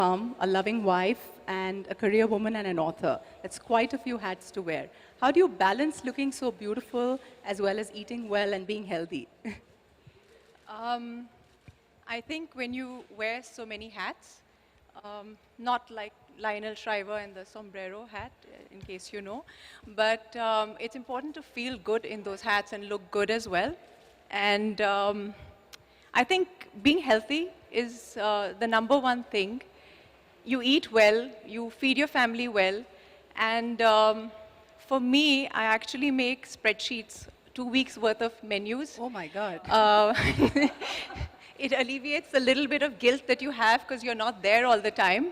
mom, a loving wife, and a career woman and an author. That's quite a few hats to wear. How do you balance looking so beautiful as well as eating well and being healthy? Um, I think when you wear so many hats, not like Lionel Shriver and the sombrero hat, in case you know, but it's important to feel good in those hats and look good as well. And I think being healthy is the number one thing. You eat well, you feed your family well, and for me, I actually make spreadsheets, 2 weeks worth of menus. Oh my God. Uh, it alleviates a little bit of guilt that you have because you're not there all the time.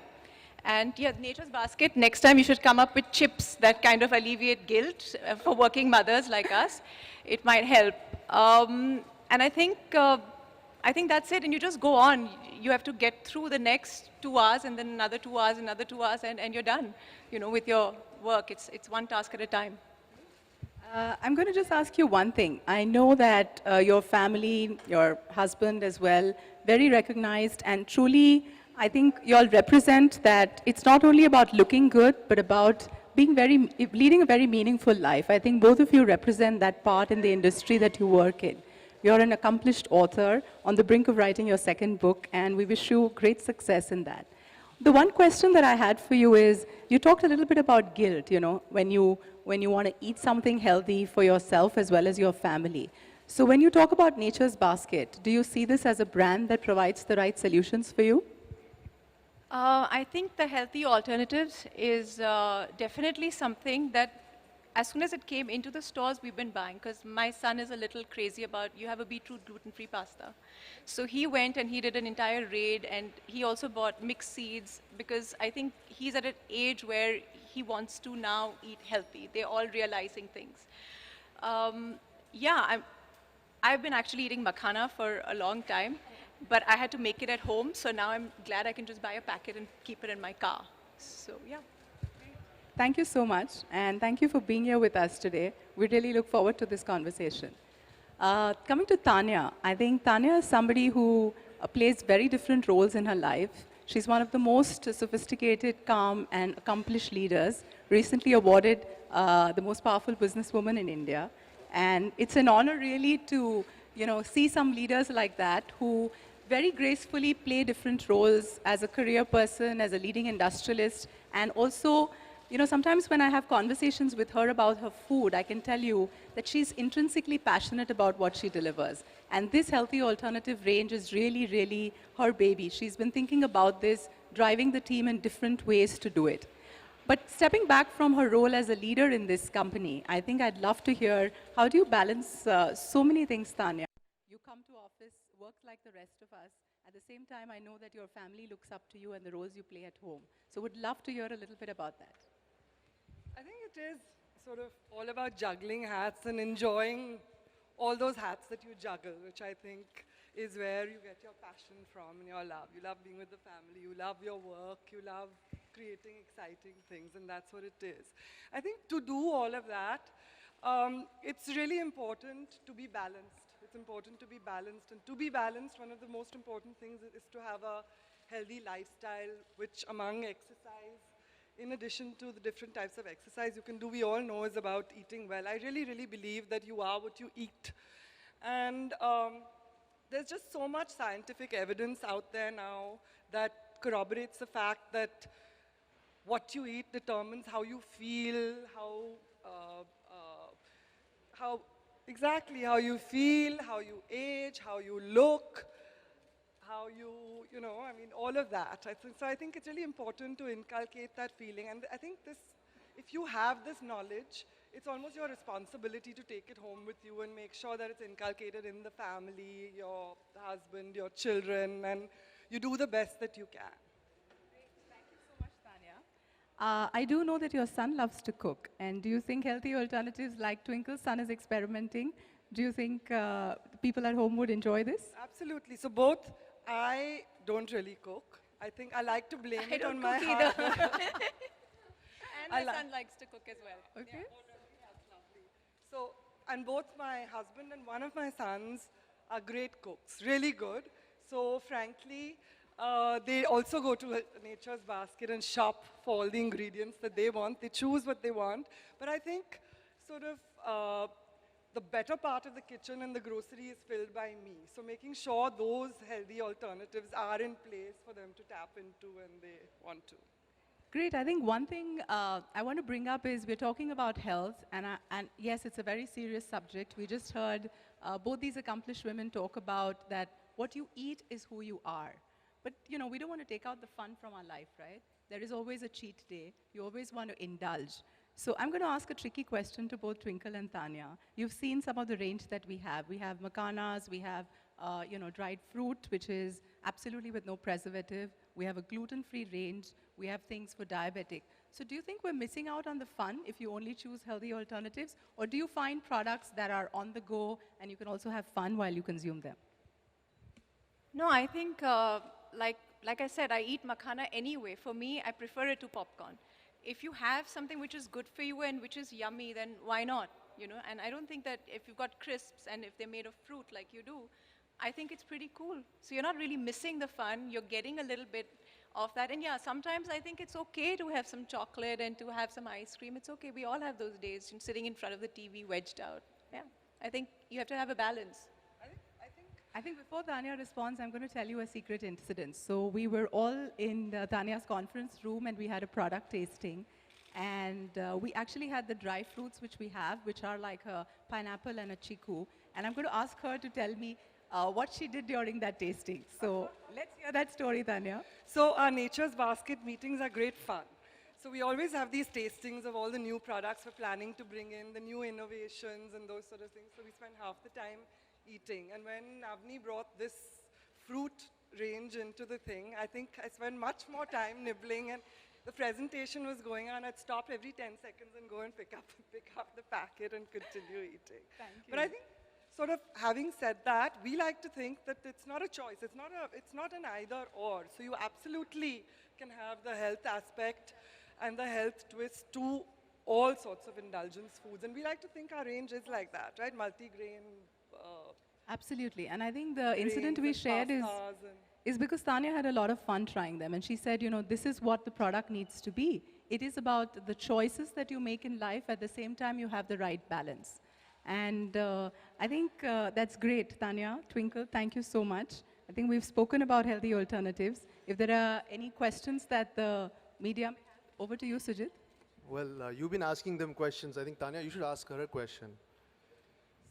And yeah, Nature's Basket, next time you should come up with chips that kind of alleviate guilt for working mothers like us. It might help. And I think that's it. And you just go on. You have to get through the next 2 hours and then another 2 hours, another 2 hours, and you're done, with your work. It's one task at a time. I'm going to just ask you one thing. I know that your family, your husband as well, very recognized and truly, I think you all represent that it's not only about looking good, but about leading a very meaningful life. I think both of you represent that part in the industry that you work in. You're an accomplished author on the brink of writing your second book, and we wish you great success in that. The one question that I had for you is, you talked a little bit about guilt, when you want to eat something healthy for yourself as well as your family. So when you talk about Nature's Basket, do you see this as a brand that provides the right solutions for you? I think the healthy alternatives is definitely something that as soon as it came into the stores, we've been buying because my son is a little crazy about, you have a beetroot gluten-free pasta. So he went and he did an entire raid, and he also bought mixed seeds because I think he's at an age where he wants to now eat healthy. They're all realizing things. Yeah, I've been actually eating makhana for a long time, but I had to make it at home, so now I'm glad I can just buy a packet and keep it in my car. So yeah. Thank you so much, and thank you for being here with us today. We really look forward to this conversation. Coming to Tanya, I think Tanya is somebody who plays very different roles in her life. She's one of the most sophisticated, calm, and accomplished leaders, recently awarded the most powerful businesswoman in India. And it's an honor really to see some leaders like that who very gracefully play different roles as a career person, as a leading industrialist, and also sometimes when I have conversations with her about her food, I can tell you that she's intrinsically passionate about what she delivers. And this healthy alternative range is really, really her baby. She's been thinking about this, driving the team in different ways to do it. But stepping back from her role as a leader in this company, I think I'd love to hear, how do you balance so many things, Tanya? You come to office, work like the rest of us. At the same time, I know that your family looks up to you and the roles you play at home. So would love to hear a little bit about that. I think it is sort of all about juggling hats and enjoying all those hats that you juggle, which I think is where you get your passion from and your love. You love being with the family, you love your work, you love creating exciting things, and that's what it is. I think to do all of that, it's really important to be balanced. It's important to be balanced, and to be balanced, one of the most important things is to have a healthy lifestyle, which among exercise, in addition to the different types of exercise you can do, we all know is about eating well. I really, really believe that you are what you eat. And there's just so much scientific evidence out there now that corroborates the fact that what you eat determines how you feel, how exactly how you feel, how you age, how you look, how I mean, all of that. I think it's really important to inculcate that feeling. And I think if you have this knowledge, it's almost your responsibility to take it home with you and make sure that it's inculcated in the family, your husband, your children, and you do the best that you can. Thank you so much, Tanya. I do know that your son loves to cook. And do you think healthy alternatives like Twinkle's son is experimenting? Do you think people at home would enjoy this? Absolutely. So both, I don't really cook. I think I like to blame I it don't on my cook either. husband. And my son likes to cook as well. Okay. That's lovely. So, and both my husband and one of my sons are great cooks, really good. So, frankly, They also go to Nature's Basket and shop for all the ingredients that they want. They choose what they want. But I think sort of the better part of the kitchen and the grocery is filled by me. So making sure those healthy alternatives are in place for them to tap into when they want to. Great. I think one thing I want to bring up is we're talking about health, and yes, it's a very serious subject. We just heard both these accomplished women talk about that what you eat is who you are. But you know, we don't want to take out the fun from our life, right? There is always a cheat day. You always want to indulge. So I'm going to ask a tricky question to both Twinkle and Tanya. You've seen some of the range that we have. We have makanas, we have dried fruit, which is absolutely with no preservative. We have a gluten-free range. We have things for diabetic. So do you think we're missing out on the fun if you only choose healthy alternatives? Or do you find products that are on the go and you can also have fun while you consume them? No, I think, like I said, I eat makhana anyway. For me, I prefer it to popcorn. If you have something which is good for you and which is yummy, then why not? You know, and I don't think that if you've got crisps and if they're made of fruit like you do, I think it's pretty cool. So you're not really missing the fun. You're getting a little bit of that. And yeah, sometimes I think it's okay to have some chocolate and to have some ice cream. It's okay. We all have those days, sitting in front of the TV wedged out. Yeah, I think you have to have a balance. I think before Tanya responds, I'm going to tell you a secret incident. So we were all in Tanya's conference room and we had a product tasting. And we actually had the dry fruits which we have, which are like a pineapple and a chiku. And I'm going to ask her to tell me what she did during that tasting. So let's hear that story, Tanya. So our Nature's Basket meetings are great fun. So we always have these tastings of all the new products we're planning to bring in, the new innovations and those sort of things. So we spend half the time eating. And when Avni brought this fruit range into the thing, I think I spent much more time nibbling, and the presentation was going on. I'd stop every 10 seconds and go and pick up the packet and continue eating. Thank you. But I think sort of having said that, we like to think that it's not a choice. It's not an either or. So you absolutely can have the health aspect and the health twist to all sorts of indulgence foods. And we like to think our range is like that, right? Multi-grain. Absolutely. And I think the incident we shared is because Tanya had a lot of fun trying them. And she said, you know, this is what the product needs to be. It is about the choices that you make in life. At the same time, you have the right balance. And I think that's great, Tanya. Twinkle, thank you so much. I think we've spoken about healthy alternatives. If there are any questions that the media may have, over to you, Sujit. Well, you've been asking them questions. I think, Tanya, you should ask her a question.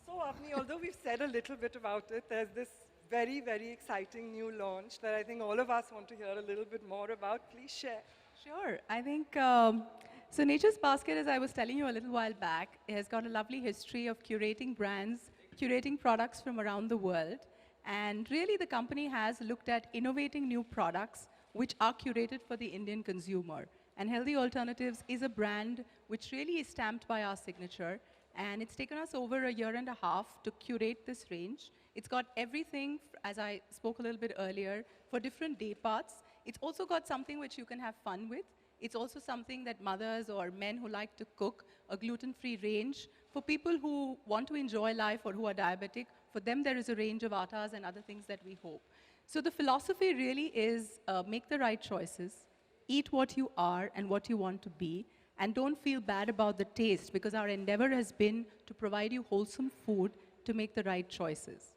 So, Avni, although we've said a little bit about it, there's this very, very exciting new launch that I think all of us want to hear a little bit more about. Please share. Sure. I think, so Nature's Basket, as I was telling you a little while back, has got a lovely history of curating brands, curating products from around the world. And really, the company has looked at innovating new products which are curated for the Indian consumer. And Healthy Alternatives is a brand which really is stamped by our signature. And it's taken us over a year and a half to curate this range. It's got everything, as I spoke a little bit earlier, for different day parts. It's also got something which you can have fun with. It's also something that mothers or men who like to cook, a gluten-free range. For people who want to enjoy life or who are diabetic, for them there is a range of attas and other things that we hope. So the philosophy really is make the right choices, eat what you are and what you want to be, and don't feel bad about the taste, because our endeavor has been to provide you wholesome food to make the right choices.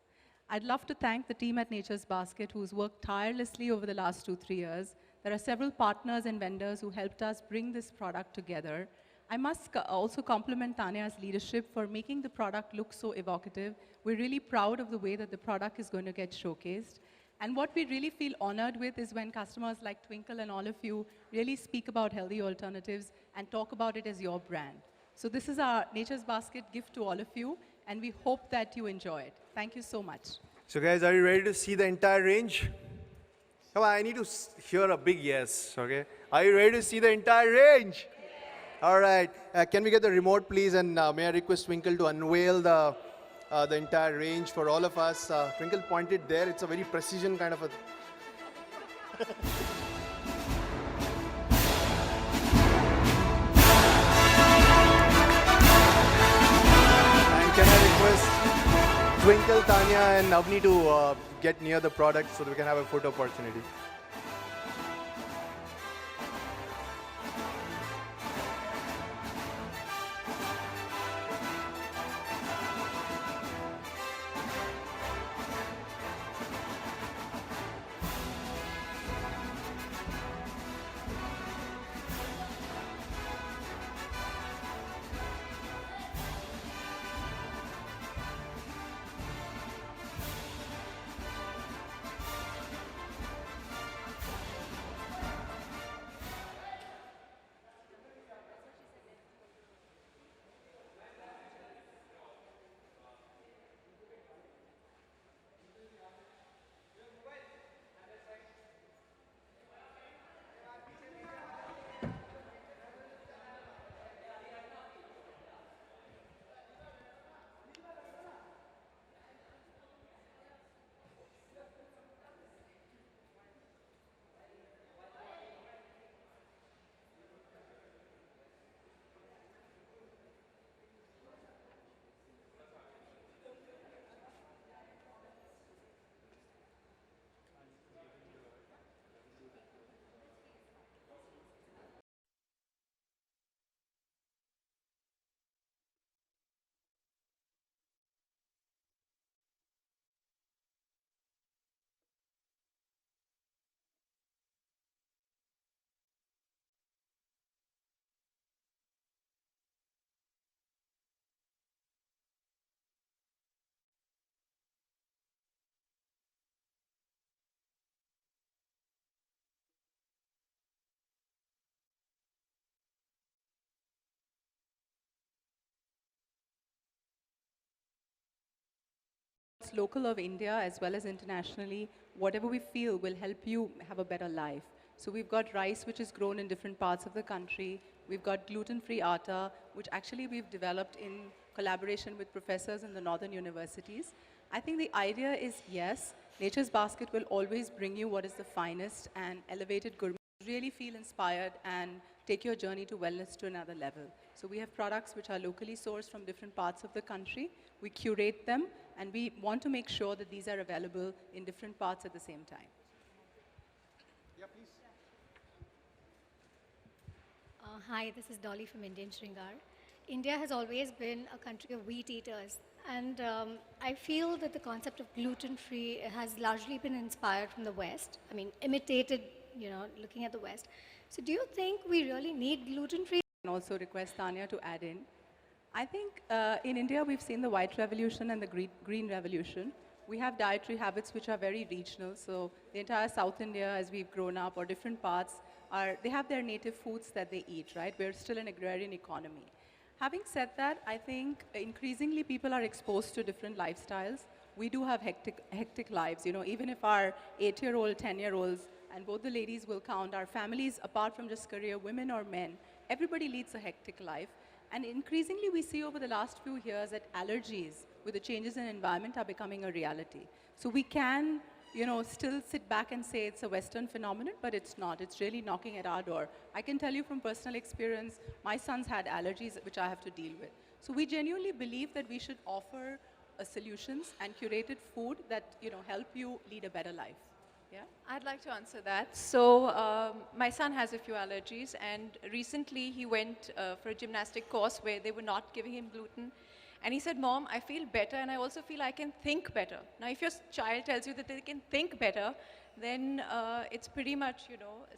I'd love to thank the team at Nature's Basket who's worked tirelessly over the last 2-3 years. There are several partners and vendors who helped us bring this product together. I must also compliment Tanya's leadership for making the product look so evocative. We're really proud of the way that the product is going to get showcased. And what we really feel honored with is when customers like Twinkle and all of you really speak about healthy alternatives and talk about it as your brand. So this is our Nature's Basket gift to all of you, and we hope that you enjoy it. Thank you so much. So guys, are you ready to see the entire range? Come on, I need to hear a big yes, okay? Are you ready to see the entire range? Yes. All right. Can we get the remote, please? And may I request Twinkle to unveil the entire range for all of us. Twinkle pointed there. It's a very precision kind of a... And can I request Twinkle, Tanya and Avni to get near the product so that we can have a photo opportunity. products local of India as well as internationally, whatever we feel will help you have a better life. So we've got rice which is grown in different parts of the country. We've got gluten-free atta, which actually we've developed in collaboration with professors in the northern universities. I think the idea is, yes, Nature's Basket will always bring you what is the finest and elevated gourmet. Really feel inspired and take your journey to wellness to another level. So we have products which are locally sourced from different parts of the country. We curate them, and we want to make sure that these are available in different parts at the same time. Hi, this is Dolly from Indian Shringar. India has always been a country of wheat eaters, and I feel that the concept of gluten-free has largely been inspired from the West. I mean, imitated, looking at the West. So do you think we really need gluten-free? And also request Tanya to add in. I think in India we've seen the white revolution and the green revolution. We have dietary habits which are very regional. So the entire South India, as we've grown up, or different parts, they have their native foods that they eat, right? We're still an agrarian economy. Having said that, I think increasingly people are exposed to different lifestyles. We do have hectic lives. Even if our 8-year-old, 10-year-olds, and both the ladies will count, our families, apart from just career, women or men, everybody leads a hectic life. And increasingly we see over the last few years that allergies with the changes in environment are becoming a reality. So we can, still sit back and say it's a Western phenomenon, but it's not. It's really knocking at our door. I can tell you from personal experience, my son's had allergies which I have to deal with. So we genuinely believe that we should offer solutions and curated food that, help you lead a better life. Yeah? I'd like to answer that. So my son has a few allergies, and recently he went for a gymnastic course where they were not giving him gluten. And he said, Mom, I feel better, and I also feel I can think better. Now, if your child tells you that they can think better, then it's pretty much,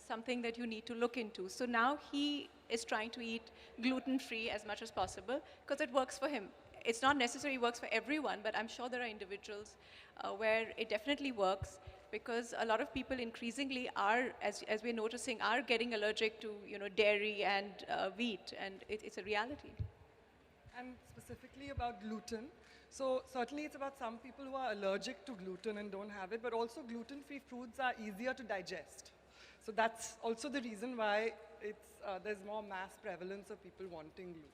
something that you need to look into. So now he is trying to eat gluten-free as much as possible because it works for him. It's not necessarily works for everyone, but I'm sure there are individuals where it definitely works, because a lot of people increasingly are, as we're noticing, are getting allergic to dairy and wheat, and it's a reality. And specifically about gluten, so certainly it's about some people who are allergic to gluten and don't have it, but also gluten-free foods are easier to digest. So that's also the reason why there's more mass prevalence of people wanting gluten.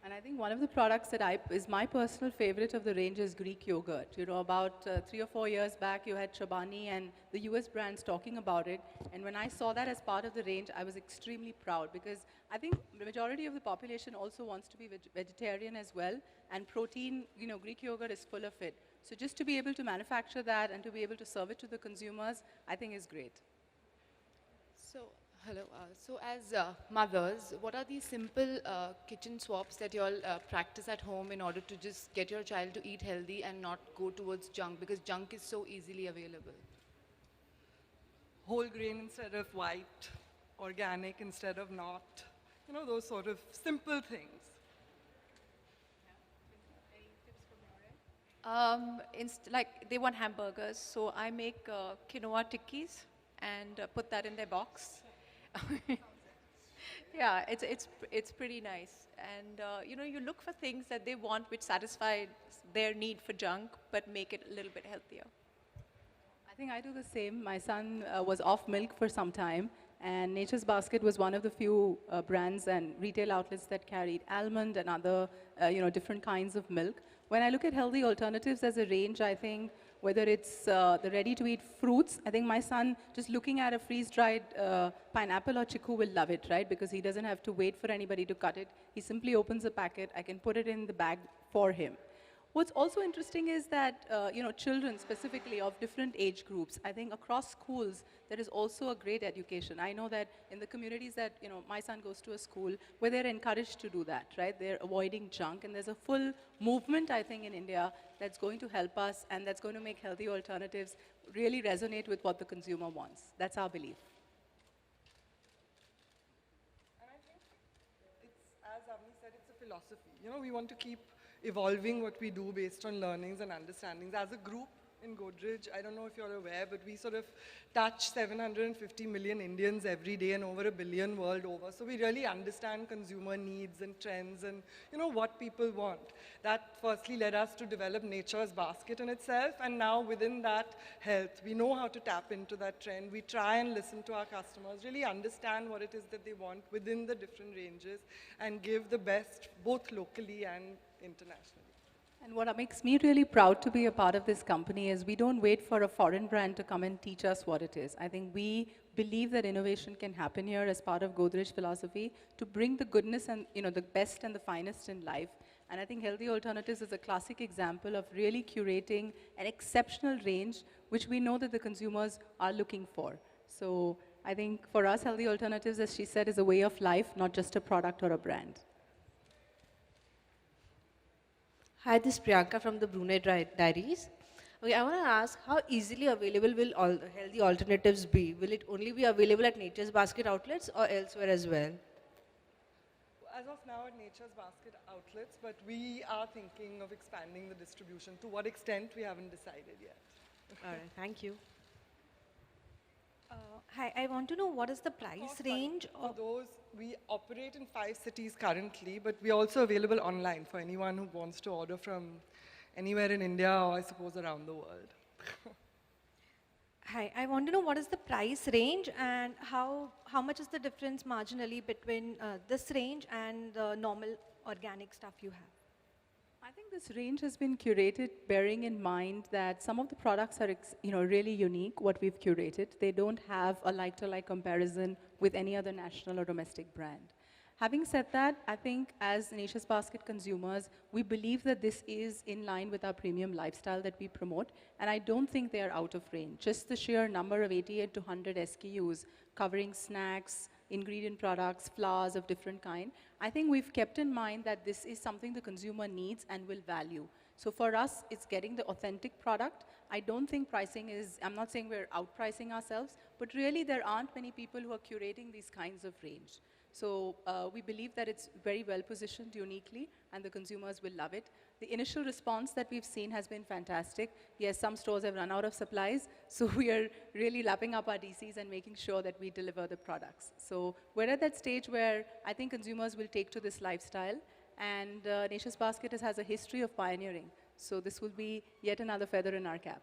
And I think one of the products that is my personal favorite of the range is Greek yogurt. About 3 or 4 years back, you had Chobani and the US brands talking about it. And when I saw that as part of the range, I was extremely proud, because I think the majority of the population also wants to be vegetarian as well. And protein, Greek yogurt is full of it. So just to be able to manufacture that and to be able to serve it to the consumers, I think is great. So, hello. So as mothers, what are the simple kitchen swaps that you all practice at home in order to just get your child to eat healthy and not go towards junk, because junk is so easily available? Whole grain instead of white, organic instead of not, those sort of simple things. Like they want hamburgers, so I make quinoa tikkis and put that in their box. Yeah, it's pretty nice. And you look for things that they want which satisfy their need for junk, but make it a little bit healthier. I think I do the same. My son was off milk for some time, and Nature's Basket was one of the few brands and retail outlets that carried almond and other, different kinds of milk. When I look at healthy alternatives as a range, I think whether it's the ready-to-eat fruits, I think my son, just looking at a freeze-dried pineapple or chiku, will love it, right? Because he doesn't have to wait for anybody to cut it. He simply opens a packet. I can put it in the bag for him. What's also interesting is that, children specifically of different age groups, I think across schools, there is also a great education. I know that in the communities that, my son goes to a school where they're encouraged to do that, right? They're avoiding junk, and there's a full movement, I think, in India that's going to help us and that's going to make healthy alternatives really resonate with what the consumer wants. That's our belief. And I think as Avni said, it's a philosophy. We want to keep evolving what we do based on learnings and understandings. As a group, in Godrej. I don't know if you're aware, but we sort of touch 750 million Indians every day and over a billion world over. So we really understand consumer needs and trends and what people want. That firstly led us to develop Nature's Basket in itself, and now within that health, we know how to tap into that trend. We try and listen to our customers, really understand what it is that they want within the different ranges, and give the best both locally and internationally. And what makes me really proud to be a part of this company is we don't wait for a foreign brand to come and teach us what it is. I think we believe that innovation can happen here as part of Godrej philosophy to bring the goodness and the best and the finest in life. And I think Healthy Alternatives is a classic example of really curating an exceptional range which we know that the consumers are looking for. So I think for us, Healthy Alternatives, as she said, is a way of life, not just a product or a brand. Hi, this is Priyanka from the Brunei Diaries. Okay, I want to ask, how easily available will all the healthy alternatives be? Will it only be available at Nature's Basket outlets or elsewhere as well? As of now, at Nature's Basket outlets, but we are thinking of expanding the distribution. To what extent, we haven't decided yet. All right, thank you. Hi, I want to know what is the price Cost range For of those, we operate in 5 cities currently, but we're also available online for anyone who wants to order from anywhere in India or I suppose around the world. Hi, I want to know what is the price range and how much is the difference marginally between this range and the normal organic stuff you have? I think this range has been curated bearing in mind that some of the products are really unique, what we've curated. They don't have a like-to-like comparison with any other national or domestic brand. Having said that, I think as Nature's Basket consumers, we believe that this is in line with our premium lifestyle that we promote, and I don't think they are out of range. Just the sheer number of 88 to 100 SKUs covering snacks, ingredient products, flours of different kind, I think we've kept in mind that this is something the consumer needs and will value. So for us, it's getting the authentic product. I don't think pricing is, I'm not saying we're outpricing ourselves, but really there aren't many people who are curating these kinds of range. So we believe that it's very well positioned uniquely and the consumers will love it. The initial response that we've seen has been fantastic. Yes, some stores have run out of supplies, so we are really lapping up our DCs and making sure that we deliver the products. So we're at that stage where I think consumers will take to this lifestyle, and Nature's Basket has a history of pioneering. So this will be yet another feather in our cap.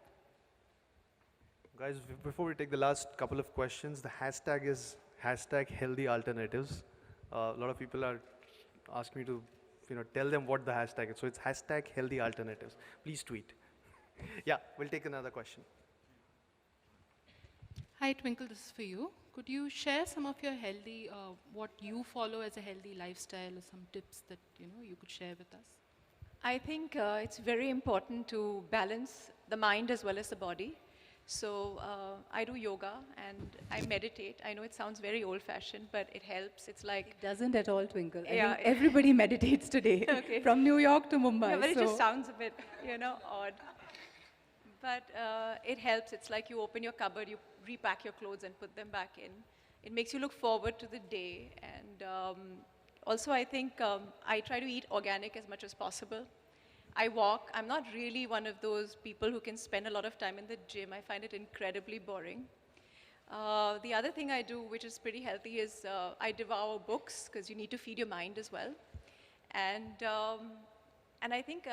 Guys, before we take the last couple of questions, the hashtag is #HealthyAlternatives. A lot of people are asking me to tell them what the hashtag is. So it's #HealthyAlternatives. Please tweet. Yeah, we'll take another question. Hi, Twinkle, this is for you. Could you share some of your healthy, what you follow as a healthy lifestyle, or some tips that you could share with us? I think it's very important to balance the mind as well as the body. So I do yoga and I meditate. I know it sounds very old-fashioned, but it helps. It's like It doesn't at all, Twinkle. I Yeah. think everybody meditates today, Okay. from New York to Mumbai. yeah, but it so just sounds a bit, odd. But it helps. It's like you open your cupboard, you repack your clothes and put them back in. It makes you look forward to the day. And also, I think I try to eat organic as much as possible. I walk. I'm not really one of those people who can spend a lot of time in the gym. I find it incredibly boring. The other thing I do, which is pretty healthy, is I devour books because you need to feed your mind as well. And I think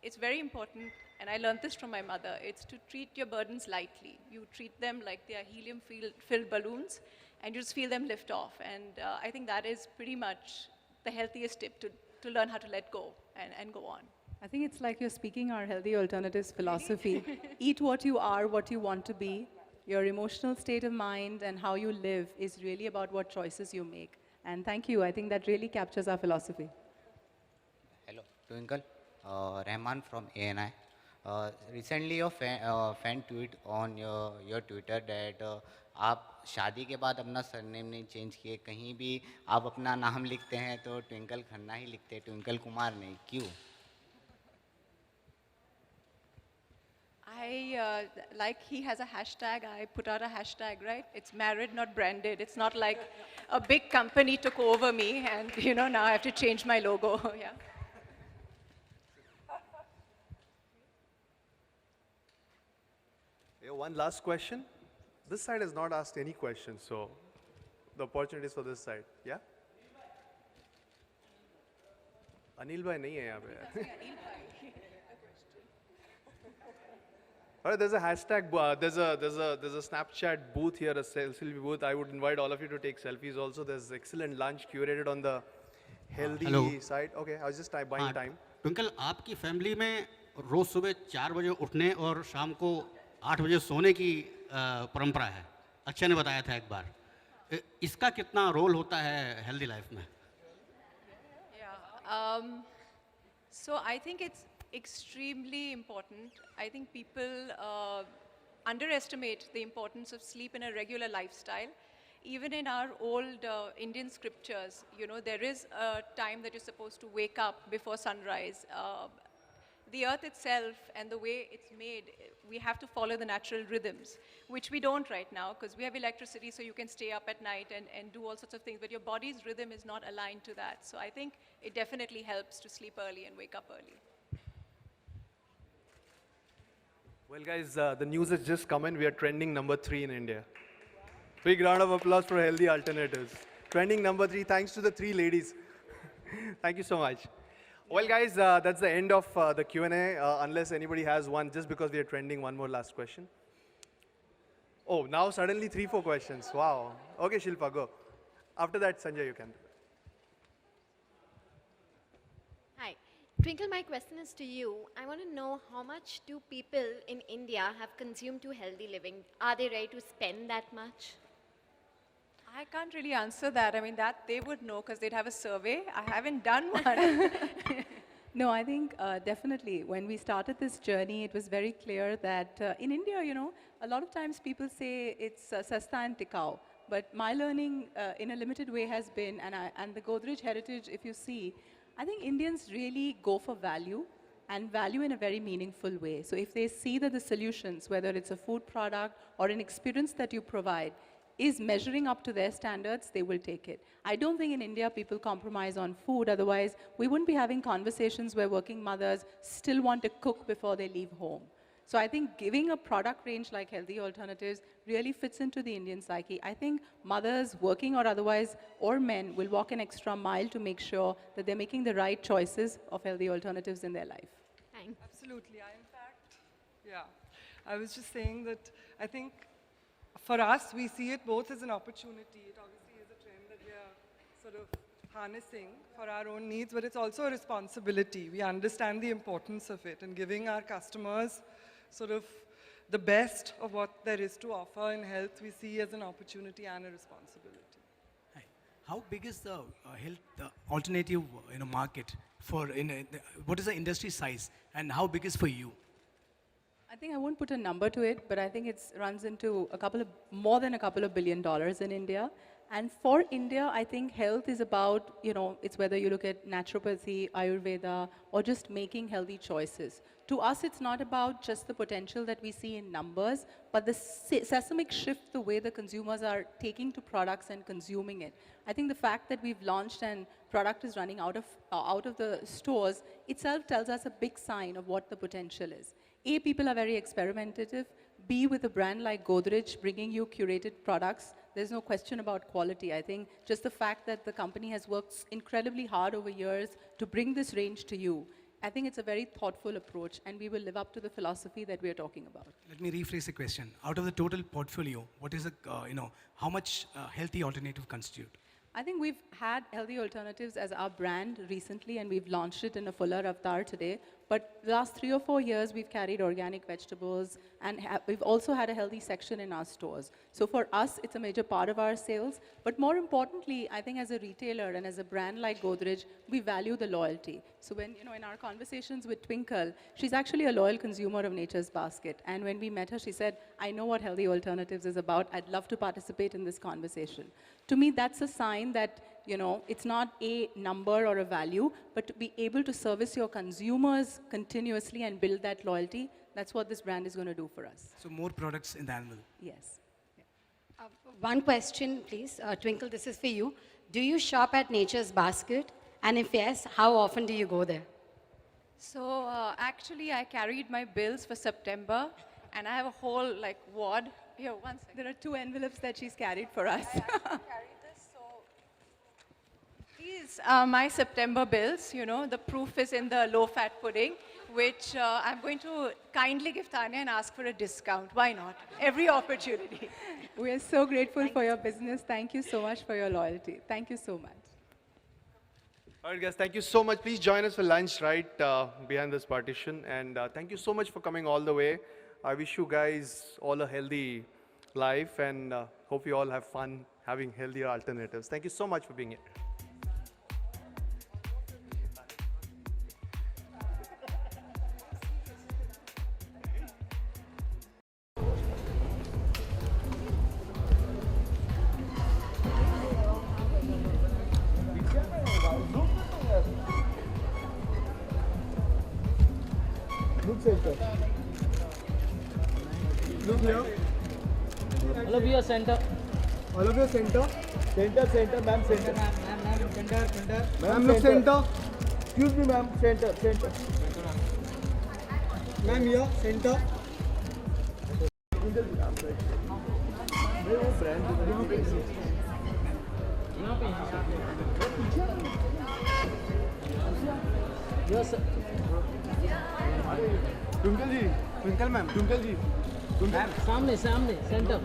it's very important, and I learned this from my mother, it's to treat your burdens lightly. You treat them like they are helium-filled balloons, and you just feel them lift off. And I think that is pretty much the healthiest tip to learn how to let go and go on. I think it's like you're speaking our Healthy Alternatives philosophy. Eat what you are, what you want to be. Your emotional state of mind and how you live is really about what choices you make. And thank you. I think that really captures our philosophy. Hello, Twinkle. Rahman from ANI. Recently, your fan tweet on your Twitter that आप शादी के बाद अपना surname नहीं change किए, कहीं भी आप अपना नाम लिखते हैं तो ट्विंकल खन्ना ही लिखते हैं, ट्विंकल कुमार नहीं, क्यों? Like he has a hashtag, I put out a hashtag, right? It's married, not branded. It's not like a big company took over me and, now I have to change my logo. Yeah. Okay, one last question. This side has not asked any questions, so the opportunity is for this side. Yeah? Anil bhai nahi hai yahan pe. All right, there's a hashtag, there's a Snapchat booth here, a selfie booth. I would invite all of you to take selfies also. There's excellent lunch curated on the healthy hello. side. Okay, I was just buying time. Twinkle, आपकी family में रोज़ सुबह 4 बजे उठने और शाम को 8 बजे सोने की परंपरा है। अक्षय ने बताया था एक बार। इसका कितना रोल होता है हेल्दी लाइफ में? Yeah. So I think it's extremely important. I think people underestimate the importance of sleep in a regular lifestyle. Even in our old Indian scriptures, you know, there is a time that you're supposed to wake up before sunrise. The earth itself and the way it's made, we have to follow the natural rhythms, which we don't right now because we have electricity, so you can stay up at night and do all sorts of things, but your body's rhythm is not aligned to that. So I think it definitely helps to sleep early and wake up early. Well, guys, the news has just come in. We are trending number 3 in India. Big round of applause for healthy alternatives. Trending number 3, thanks to the 3 ladies. Thank you so much. Well, guys, that's the end of the Q&A. Unless anybody has one, just because we are trending, one more last question. Oh, now suddenly 3-4 questions. Wow. Okay, Shilpa, go. After that, Sanjay, you can. Hi. Twinkle, my question is to you. I want to know how much do people in India have consumed to healthy living? Are they ready to spend that much? I can't really answer that. I mean, that they would know because they'd have a survey. I haven't done one. No, I think definitely when we started this journey, it was very clear that in India, you know, a lot of times people say it's sasta and tikau. But my learning in a limited way has been, and the Godrej heritage, if you see, I think Indians really go for value and value in a very meaningful way. So if they see that the solutions, whether it's a food product or an experience that you provide, is measuring up to their standards, they will take it. I don't think in India people compromise on food, otherwise we wouldn't be having conversations where working mothers still want to cook before they leave home. So I think giving a product range like Healthy Alternatives really fits into the Indian psyche. I think mothers, working or otherwise, or men, will walk an extra mile to make sure that they're making the right choices of healthy alternatives in their life. Thanks. Absolutely. In fact, yeah, I was just saying that I think for us, we see it both as an opportunity. It obviously is a trend that we are sort of harnessing for our own needs, but it's also a responsibility. We understand the importance of it and giving our customers sort of the best of what there is to offer in health, we see as an opportunity and a responsibility. Hi. How big is the health alternative market for what is the industry size and how big is for you? I think I won't put a number to it, but I think it runs into more than a couple of $1 billion in India. And for India, I think health is about, you know, it's whether you look at naturopathy, Ayurveda, or just making healthy choices. To us, it's not about just the potential that we see in numbers, but the seismic shift, the way the consumers are taking to products and consuming it. I think the fact that we've launched and product is running out of the stores itself tells us a big sign of what the potential is. A, people are very experimentative. B, with a brand like Godrej bringing you curated products, there's no question about quality. I think just the fact that the company has worked incredibly hard over years to bring this range to you, I think it's a very thoughtful approach, and we will live up to the philosophy that we are talking about. Let me rephrase the question. Out of the total portfolio, what is how much healthy alternative constitute? I think we've had Healthy Alternatives as our brand recently, and we've launched it in a fuller avatar today. But the last 3 or 4 years, we've carried organic vegetables, and we've also had a healthy section in our stores. So for us, it's a major part of our sales. But more importantly, I think as a retailer and as a brand like Godrej, we value the loyalty. So when, you know, in our conversations with Twinkle, she's actually a loyal consumer of Nature's Basket. And when we met her, she said, I know what Healthy Alternatives is about. I'd love to participate in this conversation. To me, that's a sign that, you know, it's not a number or a value, but to be able to service your consumers continuously and build that loyalty, that's what this brand is going to do for us. So more products in the animal. Yes. One question, please. Twinkle, this is for you. Do you shop at Nature's Basket? And if yes, how often do you go there? So actually, I carried my bills for September, and I have a whole like wad. Here, one second. There are 2 envelopes that she's carried for us. These are my September bills, you know, the proof is in the low-fat pudding, which I'm going to kindly give Tanya and ask for a discount. Why not? Every opportunity. We are so grateful for your business. Thank you so much for your loyalty. Thank you so much. All right, guys, thank you so much. Please join us for lunch right behind this partition. And thank you so much for coming all the way. I wish you guys all a healthy life and hope you all have fun having healthier alternatives. Thank you so much for being here. Look center. Look here. All of you center. All of you center. Center, center, ma'am, center. Ma'am, center. Ma'am, look center. Excuse me, ma'am, center, center. Ma'am, here, center. Yes, sir. Twinkle ji, Twinkle ma'am, Twinkle जी, सामने सामने centre,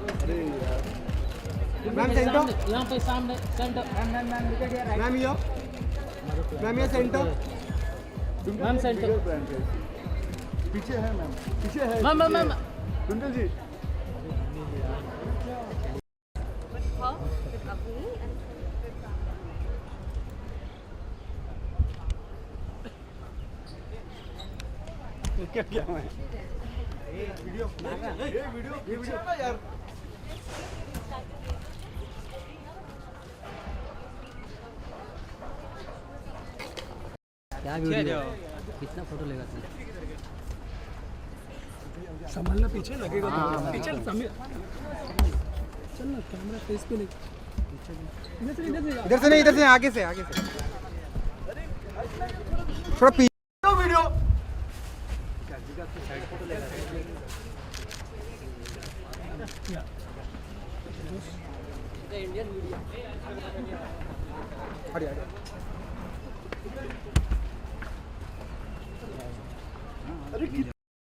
ma'am centre, यहाँ पे सामने centre, ma'am look at here, ma'am here, ma'am ये centre, ma'am centre, पीछे है ma'am, पीछे है, मैम, Twinkle जी, क्या क्या है वीडियो ना यार क्या वीडियो कितना फोटो लेगा तू संभालना पीछे लगेगा पीछे चल ना कैमरा फेस पे ले इधर से नहीं इधर से आगे से थोड़ा पीछे वीडियो इंडियन मीडिया